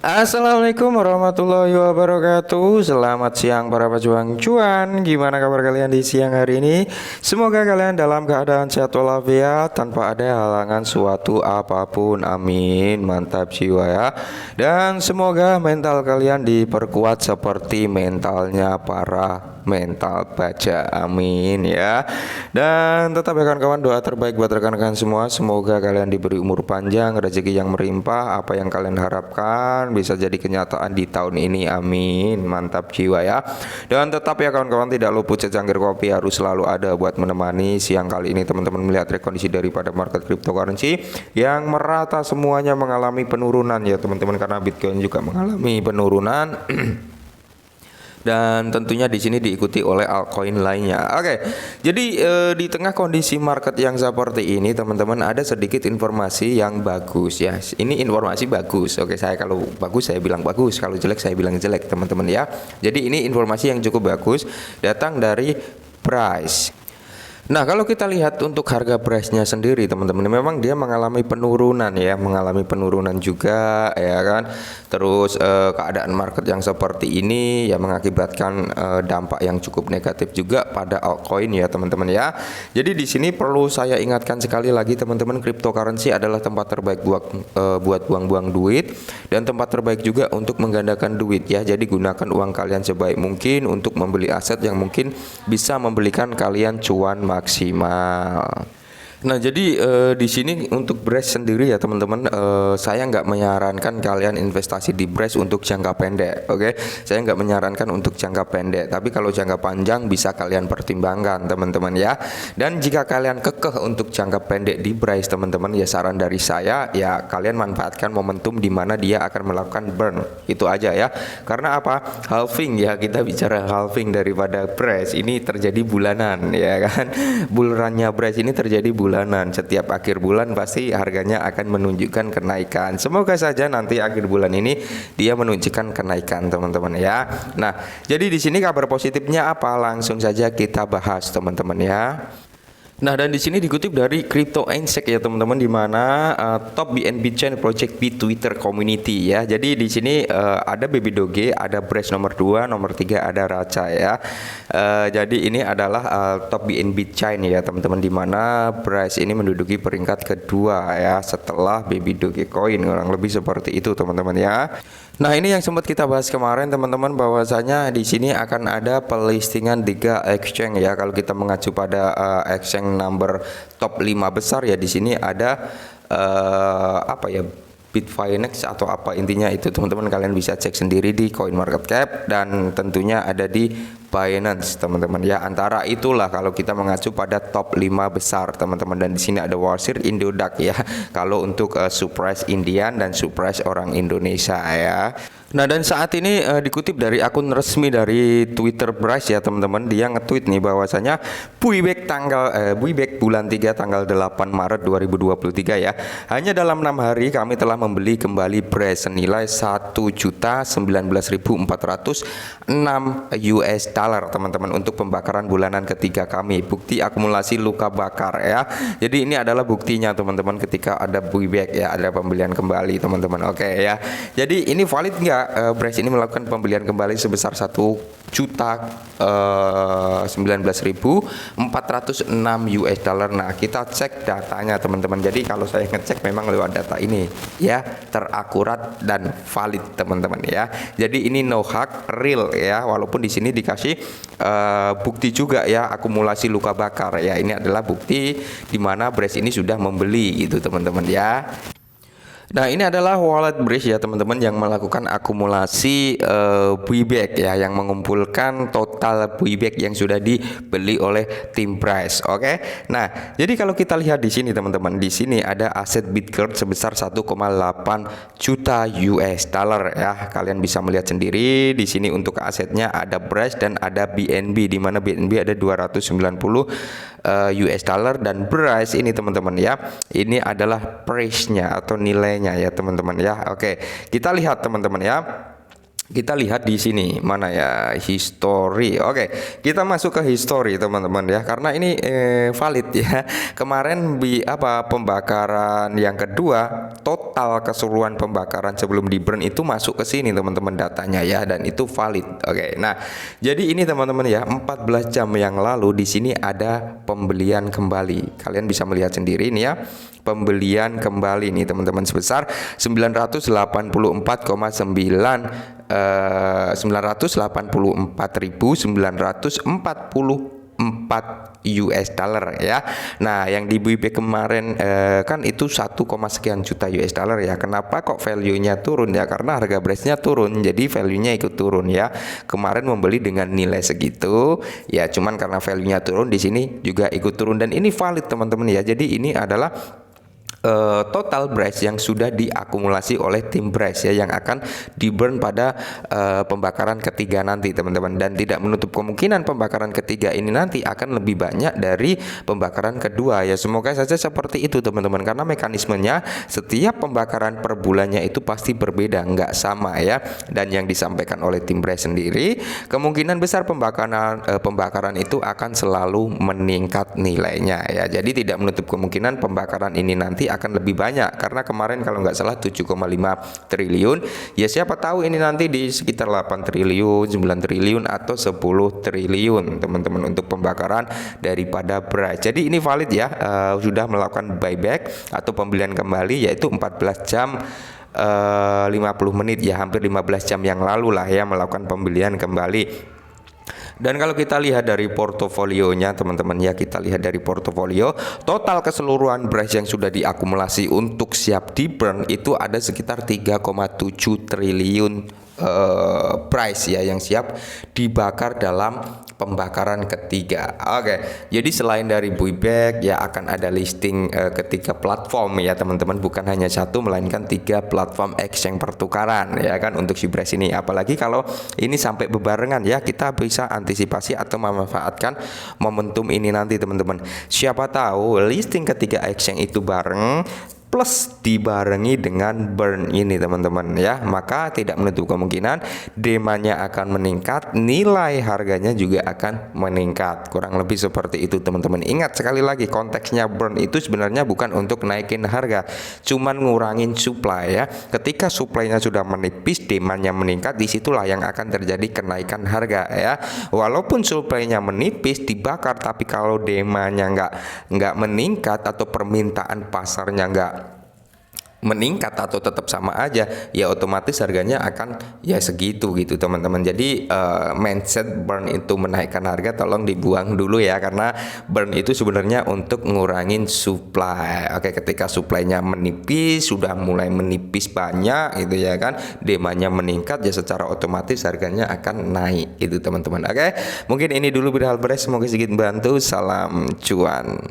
Assalamualaikum warahmatullahi wabarakatuh. Selamat siang para pejuang cuan. Gimana kabar kalian di siang hari ini? Semoga kalian dalam keadaan sehat walafiat tanpa ada halangan suatu apapun. Amin. Mantap jiwa ya. Dan semoga mental kalian diperkuat seperti mentalnya para mental baja, amin ya. Dan tetap ya kawan-kawan, doa terbaik buat rekan-rekan semua. Semoga kalian diberi umur panjang, rezeki yang melimpah, apa yang kalian harapkan bisa jadi kenyataan di tahun ini, amin. Mantap jiwa ya. Dan tetap ya kawan-kawan, tidak luput secangkir kopi harus selalu ada buat menemani siang kali ini teman-teman melihat rekondisi daripada market cryptocurrency yang merata semuanya mengalami penurunan ya teman-teman, karena Bitcoin juga mengalami penurunan. Dan tentunya di sini diikuti oleh altcoin lainnya. Oke, jadi di tengah kondisi market yang seperti ini, teman-teman, ada sedikit informasi yang bagus ya. Ini informasi bagus. Oke, saya kalau bagus saya bilang bagus, kalau jelek saya bilang jelek, teman-teman ya. Jadi ini informasi yang cukup bagus, datang dari price. Nah, kalau kita lihat untuk harga price-nya sendiri, teman-teman, memang dia mengalami penurunan ya, mengalami penurunan juga ya kan. Terus keadaan market yang seperti ini ya mengakibatkan dampak yang cukup negatif juga pada altcoin ya, teman-teman ya. Jadi di sini perlu saya ingatkan sekali lagi, teman-teman, cryptocurrency adalah tempat terbaik buat buang-buang duit dan tempat terbaik juga untuk menggandakan duit ya. Jadi gunakan uang kalian sebaik mungkin untuk membeli aset yang mungkin bisa memberikan kalian cuan maksimal. Nah, jadi di sini untuk BRAS sendiri ya teman-teman, saya nggak menyarankan kalian investasi di BRAS untuk jangka pendek, oke? Saya nggak menyarankan untuk jangka pendek, tapi kalau jangka panjang bisa kalian pertimbangkan teman-teman ya. Dan jika kalian kekeh untuk jangka pendek di BRAS teman-teman, ya saran dari saya ya kalian manfaatkan momentum di mana dia akan melakukan burn, itu aja ya. Karena apa? Halving ya, kita bicara halving daripada BRAS ini terjadi bulanan ya kan. Bulannya BRAS ini terjadi bulanan. Setiap akhir bulan pasti harganya akan menunjukkan kenaikan. Semoga saja nanti akhir bulan ini dia menunjukkan kenaikan teman-teman ya. Nah, jadi di sini kabar positifnya apa? Langsung saja kita bahas teman-teman ya. Nah, dan di sini dikutip dari Crypto Insect ya teman-teman, di mana top BNB Chain Project di Twitter Community ya. Jadi di sini ada Baby Doge, ada BRAS nomor 2, nomor 3 ada Racha ya. Jadi ini adalah top BNB Chain ya teman-teman, di mana BRAS ini menduduki peringkat kedua ya setelah Baby Doge Coin, kurang lebih seperti itu teman-teman ya. Nah, ini yang sempat kita bahas kemarin teman-teman, bahwasanya di sini akan ada pelistingan 3 exchange ya. Kalau kita mengacu pada exchange number top 5 besar ya, di sini ada apa ya, Bitfinex atau apa intinya itu teman-teman, kalian bisa cek sendiri di CoinMarketCap dan tentunya ada di Binance teman-teman ya. Antara itulah kalau kita mengacu pada top 5 besar teman-teman, dan di sini ada Warsir, Indodax ya. Kalau untuk surprise Indian dan surprise orang Indonesia ya. Nah, dan saat ini dikutip dari akun resmi dari Twitter BRAS ya teman-teman, dia nge-tweet nih bahwasanya buyback bulan 3 tanggal 8 Maret 2023 ya. Hanya dalam 6 hari kami telah membeli kembali BRAS senilai 1.019.406 US dollar teman-teman untuk pembakaran bulanan ketiga kami. Bukti akumulasi luka bakar ya. Jadi ini adalah buktinya teman-teman, ketika ada buyback ya, ada pembelian kembali teman-teman. Oke ya. Jadi ini valid nggak? BRAS ini melakukan pembelian kembali sebesar 1.019.406 US dollar. Nah, kita cek datanya teman-teman. Jadi kalau saya ngecek memang lewat data ini ya, terakurat dan valid teman-teman ya. Jadi ini no hack, real ya, walaupun di sini dikasih bukti juga ya, akumulasi luka bakar ya. Ini adalah bukti di mana BRAS ini sudah membeli gitu teman-teman ya. Nah, ini adalah wallet BRAS ya teman-teman, yang melakukan akumulasi buyback ya, yang mengumpulkan total buyback yang sudah dibeli oleh tim BRAS. Oke. Nah, jadi kalau kita lihat di sini teman-teman, di sini ada aset Bitcoin sebesar 1,8 juta US dollar ya. Kalian bisa melihat sendiri di sini untuk asetnya ada BRAS dan ada BNB, di mana BNB ada 290 US dollar, dan BRAS ini teman-teman ya, ini adalah price-nya atau nilainya ya teman-teman ya. Oke, kita lihat teman-teman ya. Kita lihat di sini mana ya, history. Oke, kita masuk ke history teman-teman ya, karena ini valid ya. Kemarin pembakaran yang kedua, total keseluruhan pembakaran sebelum di burn itu masuk ke sini teman-teman datanya ya, dan itu valid. Oke, nah jadi ini teman-teman ya, 14 jam yang lalu di sini ada pembelian kembali. Kalian bisa melihat sendiri ini ya, pembelian kembali nih teman-teman sebesar 984.944 US dollar ya. Nah, yang di BUIB kemarin kan itu 1, sekian juta US dollar ya. Kenapa kok value-nya turun ya? Karena harga beresnya turun, jadi value-nya ikut turun ya. Kemarin membeli dengan nilai segitu ya, cuman karena value-nya turun di sini juga ikut turun, dan ini valid teman-teman ya. Jadi ini adalah total price yang sudah diakumulasi oleh tim price ya, yang akan di burn pada pembakaran ketiga nanti teman-teman, dan tidak menutup kemungkinan pembakaran ketiga ini nanti akan lebih banyak dari pembakaran kedua ya. Semoga saja seperti itu teman-teman, karena mekanismenya setiap pembakaran per bulannya itu pasti berbeda, nggak sama ya. Dan yang disampaikan oleh tim price sendiri, kemungkinan besar pembakaran itu akan selalu meningkat nilainya ya. Jadi tidak menutup kemungkinan pembakaran ini nanti akan lebih banyak, karena kemarin kalau nggak salah 7,5 triliun ya, siapa tahu ini nanti di sekitar 8 triliun, 9 triliun atau 10 triliun teman-teman untuk pembakaran daripada beras. Jadi ini valid ya, sudah melakukan buyback atau pembelian kembali, yaitu 14 jam 50 menit ya, hampir 15 jam yang lalu lah ya, melakukan pembelian kembali. Dan kalau kita lihat dari portofolionya teman-teman ya, kita lihat dari portofolio, total keseluruhan beras yang sudah diakumulasi untuk siap di burn itu ada sekitar 3,7 triliun price ya, yang siap dibakar dalam pembakaran ketiga. Oke, jadi selain dari buyback ya, akan ada listing ketiga platform ya teman-teman, bukan hanya satu melainkan 3 platform exchange pertukaran ya kan untuk si beras ini. Apalagi kalau ini sampai bebarengan ya, kita bisa antisipasi atau memanfaatkan momentum ini nanti teman-teman. Siapa tahu listing ketiga exchange itu bareng plus dibarengi dengan burn ini teman-teman ya, maka tidak menutup kemungkinan demandnya akan meningkat, nilai harganya juga akan meningkat. Kurang lebih seperti itu teman-teman. Ingat sekali lagi, konteksnya burn itu sebenarnya bukan untuk naikin harga, cuman ngurangin supply ya. Ketika supply-nya sudah menipis, demandnya meningkat, disitulah yang akan terjadi kenaikan harga ya. Walaupun supply-nya menipis dibakar, tapi kalau demandnya nggak meningkat atau permintaan pasarnya nggak meningkat atau tetap sama aja ya, otomatis harganya akan ya segitu gitu teman-teman. Jadi mindset burn itu menaikkan harga tolong dibuang dulu ya, karena burn itu sebenarnya untuk ngurangin supply. Oke, ketika supply-nya menipis, sudah mulai menipis banyak gitu ya kan, demandnya meningkat ya, secara otomatis harganya akan naik itu teman-teman. Oke, mungkin ini dulu Bidal Beres, semoga sedikit membantu. Salam cuan.